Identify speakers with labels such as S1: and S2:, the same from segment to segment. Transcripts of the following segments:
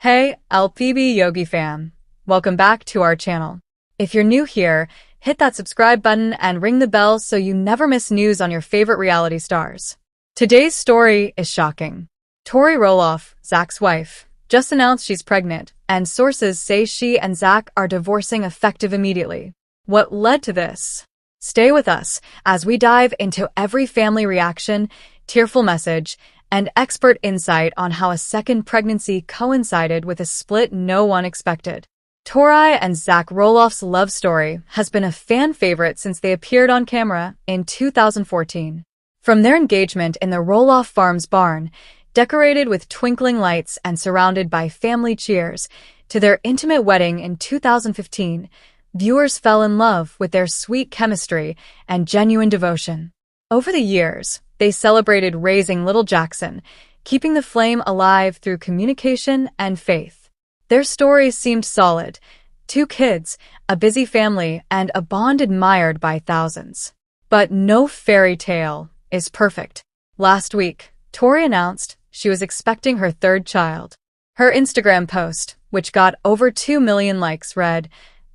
S1: Hey, LPBW fam. Welcome back to our channel. If you're new here, hit that subscribe button and ring the bell so you never miss news on your favorite reality stars. Today's story is shocking. Tori Roloff, Zach's wife, just announced she's pregnant, and sources say she and Zach are divorcing effective immediately. What led to this? Stay with us as we dive into every family reaction, tearful message, and expert insight on how a second pregnancy coincided with a split no one expected. Tori and Zach Roloff's love story has been a fan favorite since they appeared on camera in 2014. From their engagement in the Roloff Farms barn, decorated with twinkling lights and surrounded by family cheers, to their intimate wedding in 2015, viewers fell in love with their sweet chemistry and genuine devotion. Over the years, they celebrated raising little Jackson, keeping the flame alive through communication and faith. Their stories seemed solid: 2 kids, a busy family, and a bond admired by thousands. But no fairy tale is perfect. Last week, Tori announced she was expecting her 3rd child. Her Instagram post, which got over 2 million likes, read,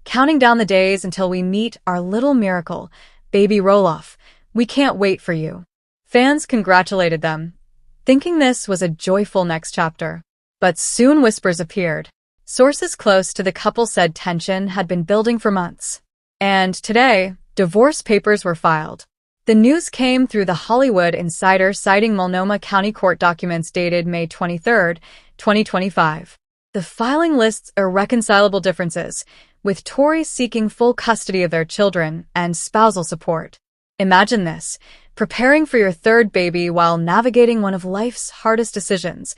S1: "Counting down the days until we meet our little miracle, baby Roloff. We can't wait for you." Fans congratulated them, thinking this was a joyful next chapter. But soon whispers appeared. Sources close to the couple said tension had been building for months. And today, divorce papers were filed. The news came through the Hollywood Insider, citing Multnomah County Court documents dated May 23, 2025. The filing lists irreconcilable differences, with Tori seeking full custody of their children and spousal support. Imagine this: preparing for your 3rd baby while navigating one of life's hardest decisions,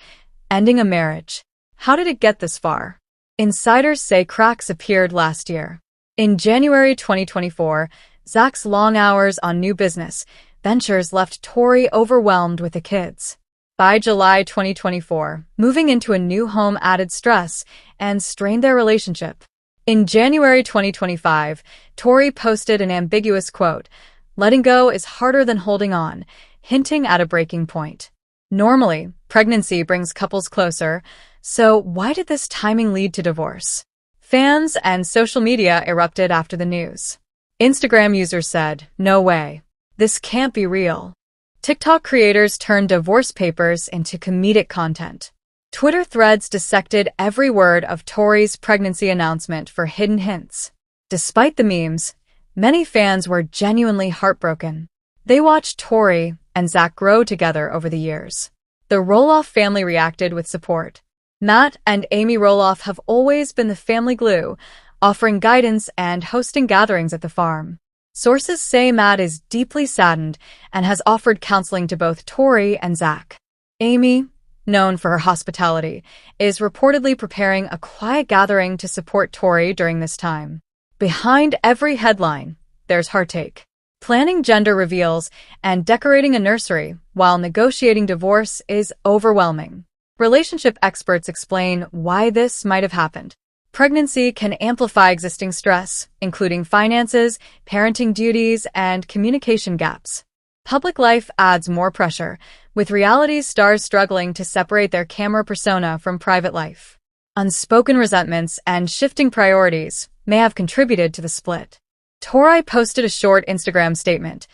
S1: ending a marriage. How did it get this far? Insiders say cracks appeared last year. In January 2024, Zach's long hours on new business ventures left Tori overwhelmed with the kids. By July 2024, moving into a new home added stress and strained their relationship. In January 2025, Tori posted an ambiguous quote: "Letting go is harder than holding on," hinting at a breaking point. Normally, pregnancy brings couples closer, so why did this timing lead to divorce? Fans and social media erupted after the news. Instagram users said, "No way. This can't be real." TikTok creators turned divorce papers into comedic content. Twitter threads dissected every word of Tori's pregnancy announcement for hidden hints. Despite the memes, many fans were genuinely heartbroken. They watched Tori and Zach grow together over the years. The Roloff family reacted with support. Matt and Amy Roloff have always been the family glue, offering guidance and hosting gatherings at the farm. Sources say Matt is deeply saddened and has offered counseling to both Tori and Zach. Amy, known for her hospitality, is reportedly preparing a quiet gathering to support Tori during this time. Behind every headline, there's heartache. Planning gender reveals and decorating a nursery while negotiating divorce is overwhelming. Relationship experts explain why this might have happened. Pregnancy can amplify existing stress, including finances, parenting duties, and communication gaps. Public life adds more pressure, with reality stars struggling to separate their camera persona from private life. Unspoken resentments and shifting priorities may have contributed to the split. Tori posted a short Instagram statement: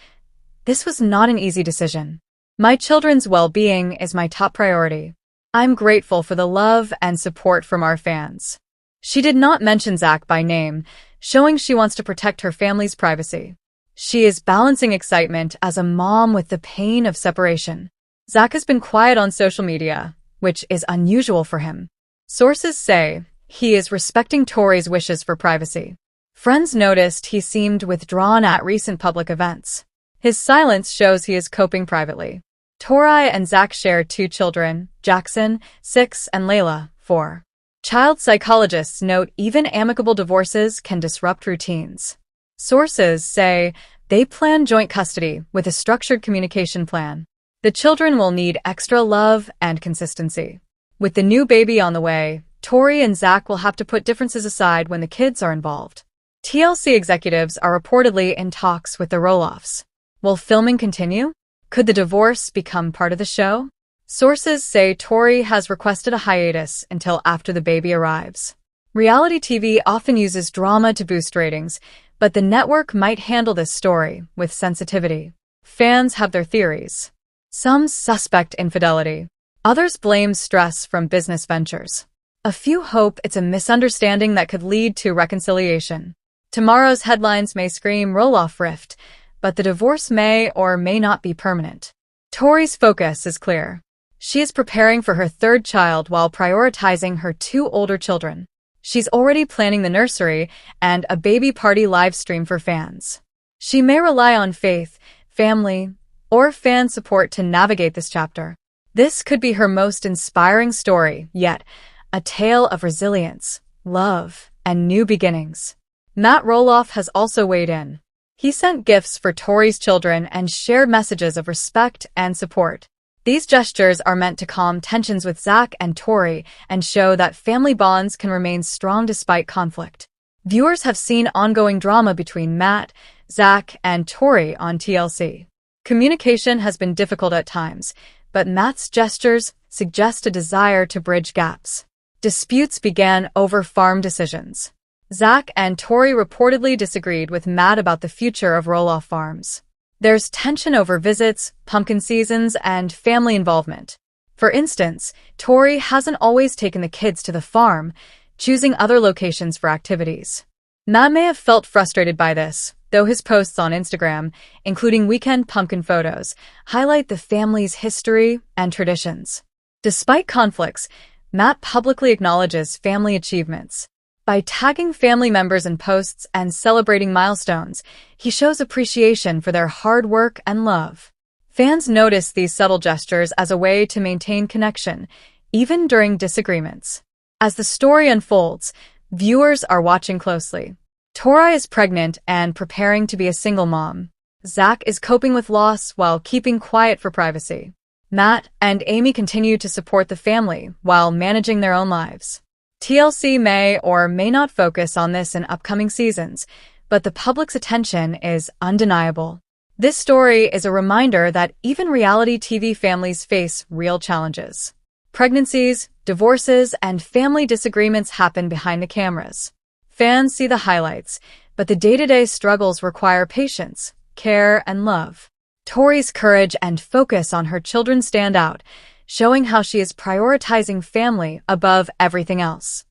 S1: "This was not an easy decision. My children's well-being is my top priority. I'm grateful for the love and support from our fans." She did not mention Zach by name, showing she wants to protect her family's privacy. She is balancing excitement as a mom with the pain of separation. Zach has been quiet on social media, which is unusual for him. Sources say he is respecting Tori's wishes for privacy. Friends noticed he seemed withdrawn at recent public events. His silence shows he is coping privately. Tori and Zach share 2 children, Jackson, 6, and Layla, 4. Child psychologists note even amicable divorces can disrupt routines. Sources say they plan joint custody with a structured communication plan. The children will need extra love and consistency. With the new baby on the way, Tori and Zach will have to put differences aside when the kids are involved. TLC executives are reportedly in talks with the Roloffs. Will filming continue? Could the divorce become part of the show? Sources say Tori has requested a hiatus until after the baby arrives. Reality TV often uses drama to boost ratings, but the network might handle this story with sensitivity. Fans have their theories. Some suspect infidelity. Others blame stress from business ventures. A few hope it's a misunderstanding that could lead to reconciliation. Tomorrow's headlines may scream Roloff rift, but the divorce may or may not be permanent. Tori's focus is clear. She is preparing for her third child while prioritizing her two older children. She's already planning the nursery and a baby party live stream for fans. She may rely on faith, family, or fan support to navigate this chapter. This could be her most inspiring story yet, a tale of resilience, love, and new beginnings. Matt Roloff has also weighed in. He sent gifts for Tori's children and shared messages of respect and support. These gestures are meant to calm tensions with Zach and Tori and show that family bonds can remain strong despite conflict. Viewers have seen ongoing drama between Matt, Zach, and Tori on TLC. Communication has been difficult at times, but Matt's gestures suggest a desire to bridge gaps. Disputes began over farm decisions. Zach and Tori reportedly disagreed with Matt about the future of Roloff farms. There's tension over visits, pumpkin seasons, and family involvement. For instance, Tori hasn't always taken the kids to the farm, choosing other locations for activities. Matt may have felt frustrated by this, though his posts on Instagram, including weekend pumpkin photos, highlight the family's history and traditions. Despite conflicts, Matt publicly acknowledges family achievements. By tagging family members in posts and celebrating milestones, he shows appreciation for their hard work and love. Fans notice these subtle gestures as a way to maintain connection, even during disagreements. As the story unfolds, viewers are watching closely. Tori is pregnant and preparing to be a single mom. Zach is coping with loss while keeping quiet for privacy. Matt and Amy continue to support the family while managing their own lives. TLC may or may not focus on this in upcoming seasons, but the public's attention is undeniable. This story is a reminder that even reality TV families face real challenges. Pregnancies, divorces, and family disagreements happen behind the cameras. Fans see the highlights, but the day-to-day struggles require patience, care, and love. Tori's courage and focus on her children stand out, showing how she is prioritizing family above everything else.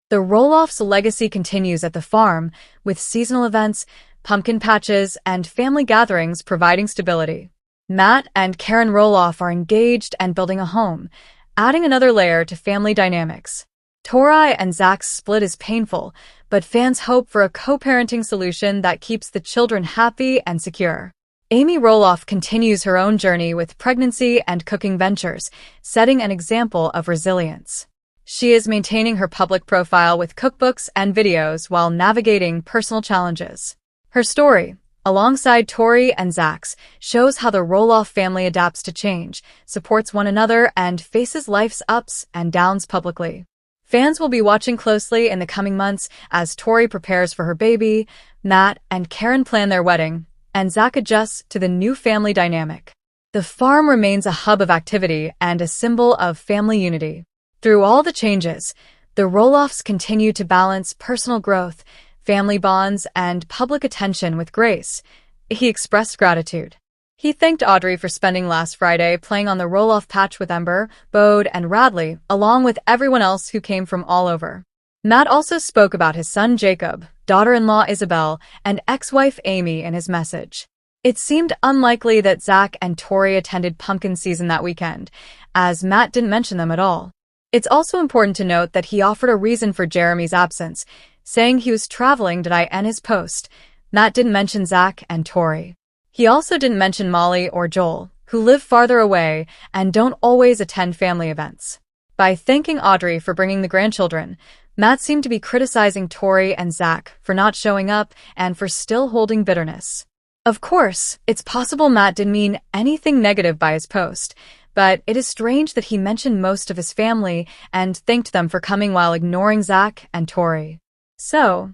S1: The Roloff's legacy continues at the farm, with seasonal events, pumpkin patches, and family gatherings providing stability. Matt and Karen Roloff are engaged and building a home, adding another layer to family dynamics. Tori and Zach's split is painful, but fans hope for a co-parenting solution that keeps the children happy and secure. Amy Roloff continues her own journey with pregnancy and cooking ventures, setting an example of resilience. She is maintaining her public profile with cookbooks and videos while navigating personal challenges. Her story, alongside Tori and Zach's, shows how the Roloff family adapts to change, supports one another, and faces life's ups and downs publicly. Fans will be watching closely in the coming months as Tori prepares for her baby, Matt and Karen plan their wedding, and Zach adjusts to the new family dynamic. The farm remains a hub of activity and a symbol of family unity. Through all the changes, the Roloffs continue to balance personal growth, family bonds, and public attention with grace. He expressed gratitude. He thanked Audrey for spending last Friday playing on the Roloff patch with Ember, Bode, and Radley, along with everyone else who came from all over. Matt also spoke about his son Jacob, daughter-in-law Isabel, and ex-wife Amy in his message. It seemed unlikely that Zach and Tori attended pumpkin season that weekend, as Matt didn't mention them at all. It's also important to note that he offered a reason for Jeremy's absence, saying he was traveling. Did I end his post? Matt didn't mention Zach and Tori. He also didn't mention Molly or Joel, who live farther away and don't always attend family events. By thanking Audrey for bringing the grandchildren, Matt seemed to be criticizing Tori and Zach for not showing up and for still holding bitterness. Of course, it's possible Matt didn't mean anything negative by his post, but it is strange that he mentioned most of his family and thanked them for coming while ignoring Zach and Tori. So,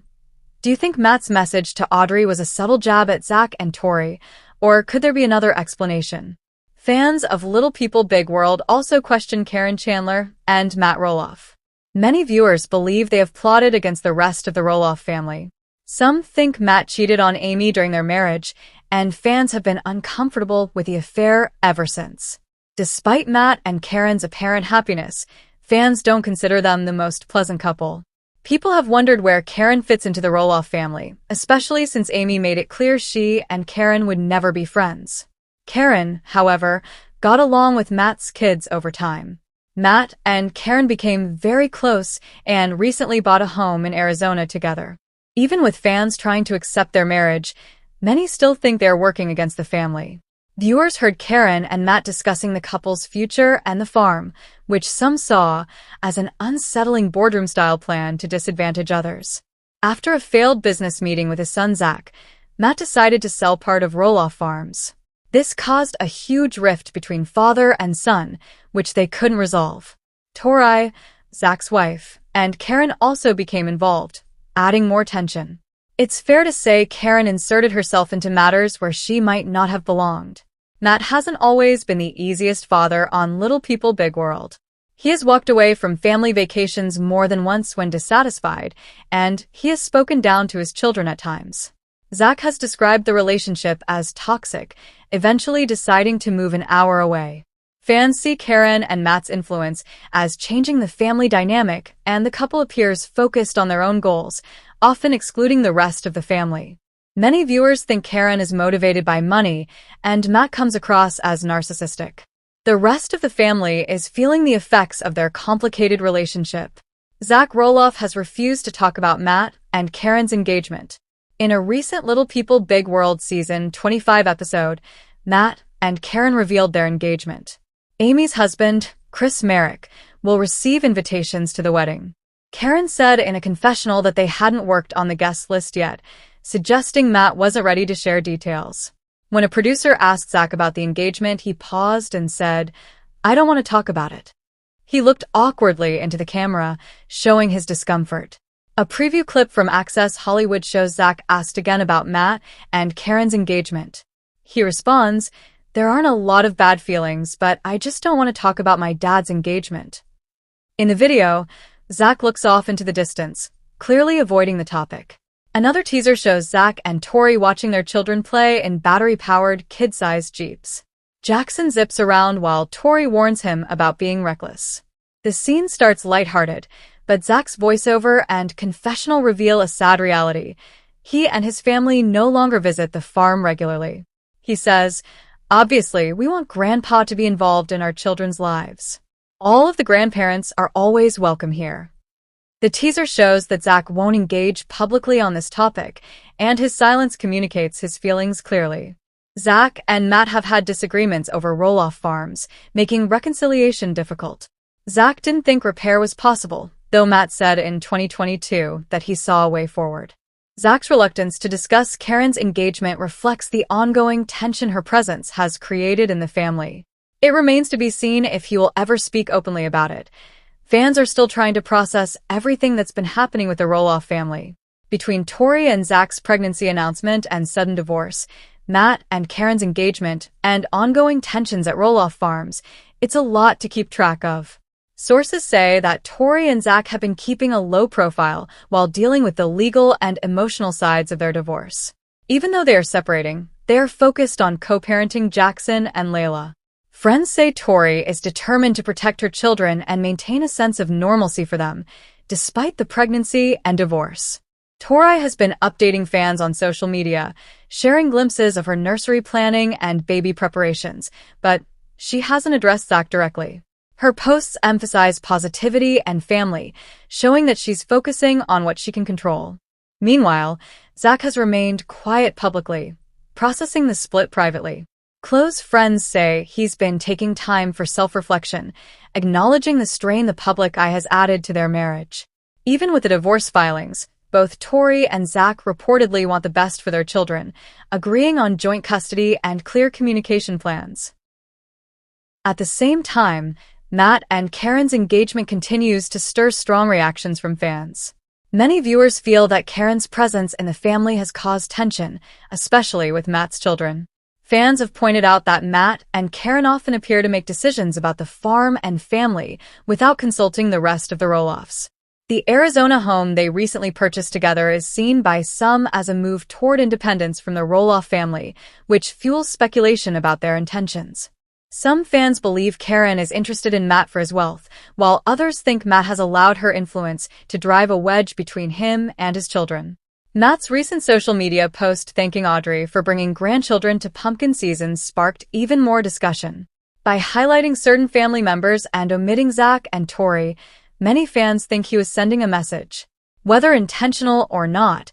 S1: do you think Matt's message to Audrey was a subtle jab at Zach and Tori, or could there be another explanation? Fans of Little People Big World also question Karen Chandler and Matt Roloff. Many viewers believe they have plotted against the rest of the Roloff family. Some think Matt cheated on Amy during their marriage, and fans have been uncomfortable with the affair ever since. Despite Matt and Karen's apparent happiness, fans don't consider them the most pleasant couple. People have wondered where Karen fits into the Roloff family, especially since Amy made it clear she and Karen would never be friends. Karen, however, got along with Matt's kids over time. Matt and Karen became very close and recently bought a home in Arizona together. Even with fans trying to accept their marriage, many still think they are working against the family. Viewers heard Karen and Matt discussing the couple's future and the farm, which some saw as an unsettling boardroom-style plan to disadvantage others. After a failed business meeting with his son Zach, Matt decided to sell part of Roloff Farms. This caused a huge rift between father and son, which they couldn't resolve. Tori, Zach's wife, and Karen also became involved, adding more tension. It's fair to say Karen inserted herself into matters where she might not have belonged. Matt hasn't always been the easiest father on Little People Big World. He has walked away from family vacations more than once when dissatisfied, and he has spoken down to his children at times. Zach has described the relationship as toxic, eventually deciding to move an hour away. Fans see Karen and Matt's influence as changing the family dynamic, and the couple appears focused on their own goals, often excluding the rest of the family. Many viewers think Karen is motivated by money, and Matt comes across as narcissistic. The rest of the family is feeling the effects of their complicated relationship. Zach Roloff has refused to talk about Matt and Karen's engagement. In a recent Little People Big World Season 25 episode, Matt and Karen revealed their engagement. Amy's husband, Chris Merrick, will receive invitations to the wedding. Karen said in a confessional that they hadn't worked on the guest list yet, suggesting Matt wasn't ready to share details. When a producer asked Zach about the engagement, he paused and said, "I don't want to talk about it." He looked awkwardly into the camera, showing his discomfort. A preview clip from Access Hollywood shows Zach asked again about Matt and Karen's engagement. He responds, "There aren't a lot of bad feelings, but I just don't want to talk about my dad's engagement." In the video, Zach looks off into the distance, clearly avoiding the topic. Another teaser shows Zach and Tori watching their children play in battery-powered, kid-sized Jeeps. Jackson zips around while Tori warns him about being reckless. The scene starts lighthearted, but Zach's voiceover and confessional reveal a sad reality. He and his family no longer visit the farm regularly. He says, "Obviously, we want Grandpa to be involved in our children's lives. All of the grandparents are always welcome here." The teaser shows that Zach won't engage publicly on this topic, and his silence communicates his feelings clearly. Zach and Matt have had disagreements over Roloff Farms, making reconciliation difficult. Zach didn't think repair was possible, though Matt said in 2022 that he saw a way forward. Zach's reluctance to discuss Karen's engagement reflects the ongoing tension her presence has created in the family. It remains to be seen if he will ever speak openly about it. Fans are still trying to process everything that's been happening with the Roloff family. Between Tori and Zach's pregnancy announcement and sudden divorce, Matt and Karen's engagement, and ongoing tensions at Roloff Farms, it's a lot to keep track of. Sources say that Tori and Zach have been keeping a low profile while dealing with the legal and emotional sides of their divorce. Even though they are separating, they are focused on co-parenting Jackson and Layla. Friends say Tori is determined to protect her children and maintain a sense of normalcy for them, despite the pregnancy and divorce. Tori has been updating fans on social media, sharing glimpses of her nursery planning and baby preparations, but she hasn't addressed Zach directly. Her posts emphasize positivity and family, showing that she's focusing on what she can control. Meanwhile, Zach has remained quiet publicly, processing the split privately. Close friends say he's been taking time for self-reflection, acknowledging the strain the public eye has added to their marriage. Even with the divorce filings, both Tori and Zach reportedly want the best for their children, agreeing on joint custody and clear communication plans. At the same time, Matt and Karen's engagement continues to stir strong reactions from fans. Many viewers feel that Karen's presence in the family has caused tension, especially with Matt's children. Fans have pointed out that Matt and Karen often appear to make decisions about the farm and family without consulting the rest of the Roloffs. The Arizona home they recently purchased together is seen by some as a move toward independence from the Roloff family, which fuels speculation about their intentions. Some fans believe Karen is interested in Matt for his wealth, while others think Matt has allowed her influence to drive a wedge between him and his children. Matt's recent social media post thanking Audrey for bringing grandchildren to pumpkin season sparked even more discussion. By highlighting certain family members and omitting Zach and Tori, many fans think he was sending a message. Whether intentional or not,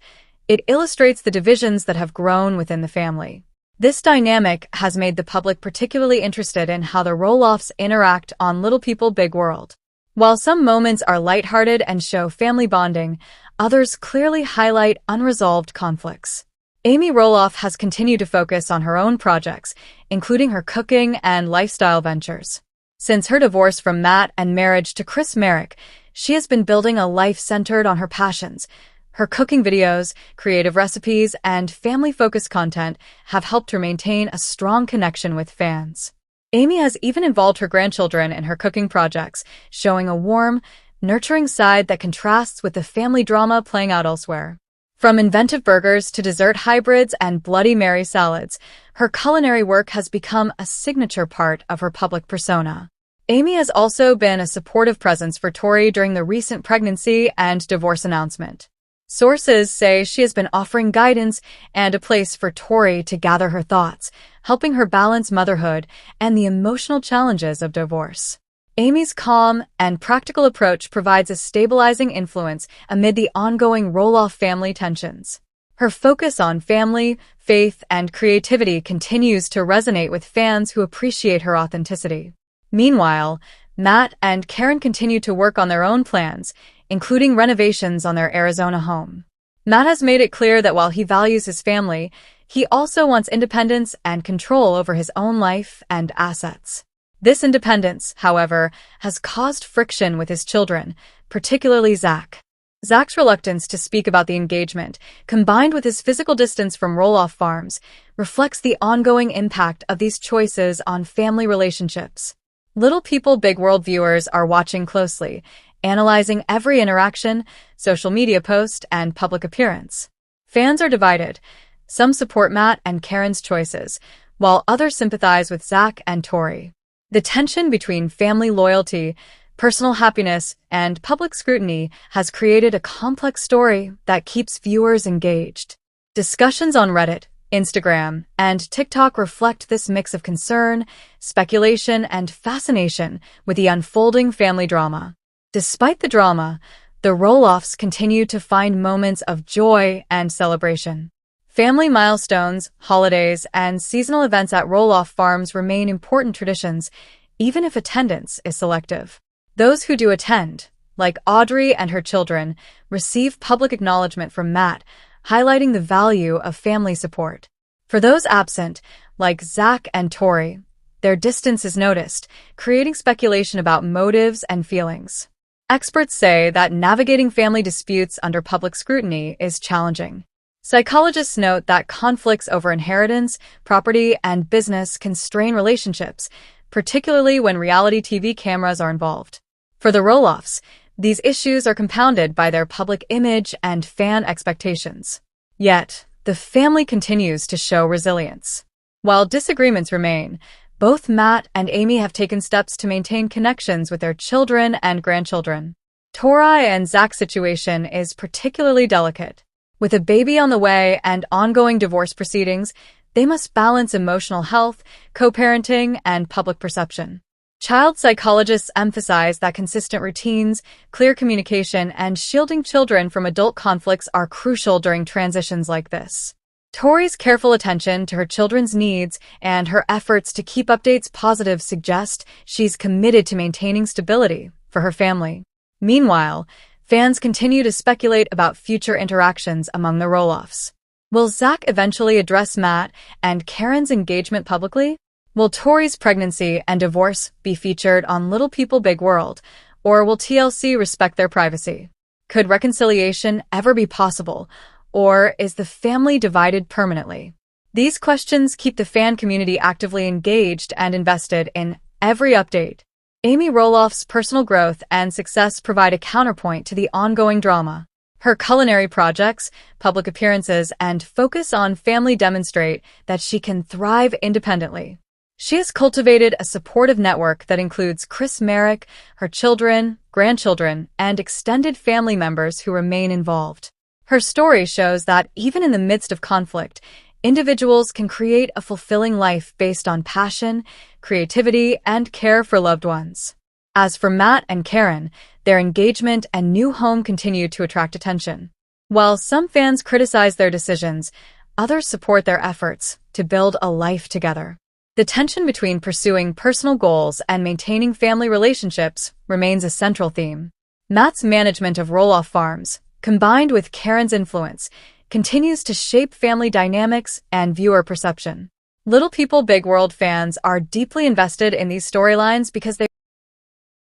S1: it illustrates the divisions that have grown within the family. This dynamic has made the public particularly interested in how the Roloffs interact on Little People Big World. While some moments are lighthearted and show family bonding, others clearly highlight unresolved conflicts. Amy Roloff has continued to focus on her own projects, including her cooking and lifestyle ventures. Since her divorce from Matt and marriage to Chris Merrick, she has been building a life centered on her passions. Her cooking videos, creative recipes, and family-focused content have helped her maintain a strong connection with fans. Amy has even involved her grandchildren in her cooking projects, showing a warm, nurturing side that contrasts with the family drama playing out elsewhere. From inventive burgers to dessert hybrids and Bloody Mary salads, her culinary work has become a signature part of her public persona. Amy has also been a supportive presence for Tori during the recent pregnancy and divorce announcement. Sources say she has been offering guidance and a place for Tori to gather her thoughts, helping her balance motherhood and the emotional challenges of divorce. Amy's calm and practical approach provides a stabilizing influence amid the ongoing Roloff family tensions. Her focus on family, faith, and creativity continues to resonate with fans who appreciate her authenticity. Meanwhile, Matt and Karen continue to work on their own plans, including renovations on their Arizona home. Matt has made it clear that while he values his family, he also wants independence and control over his own life and assets. This independence, however, has caused friction with his children, particularly Zach. Zach's reluctance to speak about the engagement, combined with his physical distance from Roloff farms, reflects the ongoing impact of these choices on family relationships. Little People Big World viewers are watching closely, analyzing every interaction, social media post, and public appearance. Fans are divided. Some support Matt and Karen's choices, while others sympathize with Zach and Tori. The tension between family loyalty, personal happiness, and public scrutiny has created a complex story that keeps viewers engaged. Discussions on Reddit, Instagram, and TikTok reflect this mix of concern, speculation, and fascination with the unfolding family drama. Despite the drama, the Roloffs continue to find moments of joy and celebration. Family milestones, holidays, and seasonal events at Roloff farms remain important traditions, even if attendance is selective. Those who do attend, like Audrey and her children, receive public acknowledgement from Matt, highlighting the value of family support. For those absent, like Zach and Tori, their distance is noticed, creating speculation about motives and feelings. Experts say that navigating family disputes under public scrutiny is challenging. Psychologists note that conflicts over inheritance, property, and business can strain relationships, particularly when reality TV cameras are involved. For the Roloffs, these issues are compounded by their public image and fan expectations. Yet, the family continues to show resilience. While disagreements remain, both Matt and Amy have taken steps to maintain connections with their children and grandchildren. Tori and Zach's situation is particularly delicate. With a baby on the way and ongoing divorce proceedings, they must balance emotional health, co-parenting, and public perception. Child psychologists emphasize that consistent routines, clear communication, and shielding children from adult conflicts are crucial during transitions like this. Tori's careful attention to her children's needs and her efforts to keep updates positive suggest she's committed to maintaining stability for her family. Meanwhile, fans continue to speculate about future interactions among the Roloffs. Will Zach eventually address Matt and Karen's engagement publicly? Will Tori's pregnancy and divorce be featured on Little People Big World, or will TLC respect their privacy? Could reconciliation ever be possible, or is the family divided permanently? These questions keep the fan community actively engaged and invested in every update. Amy Roloff's personal growth and success provide a counterpoint to the ongoing drama. Her culinary projects, public appearances, and focus on family demonstrate that she can thrive independently. She has cultivated a supportive network that includes Chris Merrick, her children, grandchildren, and extended family members who remain involved. Her story shows that even in the midst of conflict, individuals can create a fulfilling life based on passion, creativity, and care for loved ones. As for Matt and Karen, their engagement and new home continue to attract attention. While some fans criticize their decisions, others support their efforts to build a life together. The tension between pursuing personal goals and maintaining family relationships remains a central theme. Matt's management of Roloff Farms, combined with Karen's influence, continues to shape family dynamics and viewer perception. Little People Big World fans are deeply invested in these storylines because they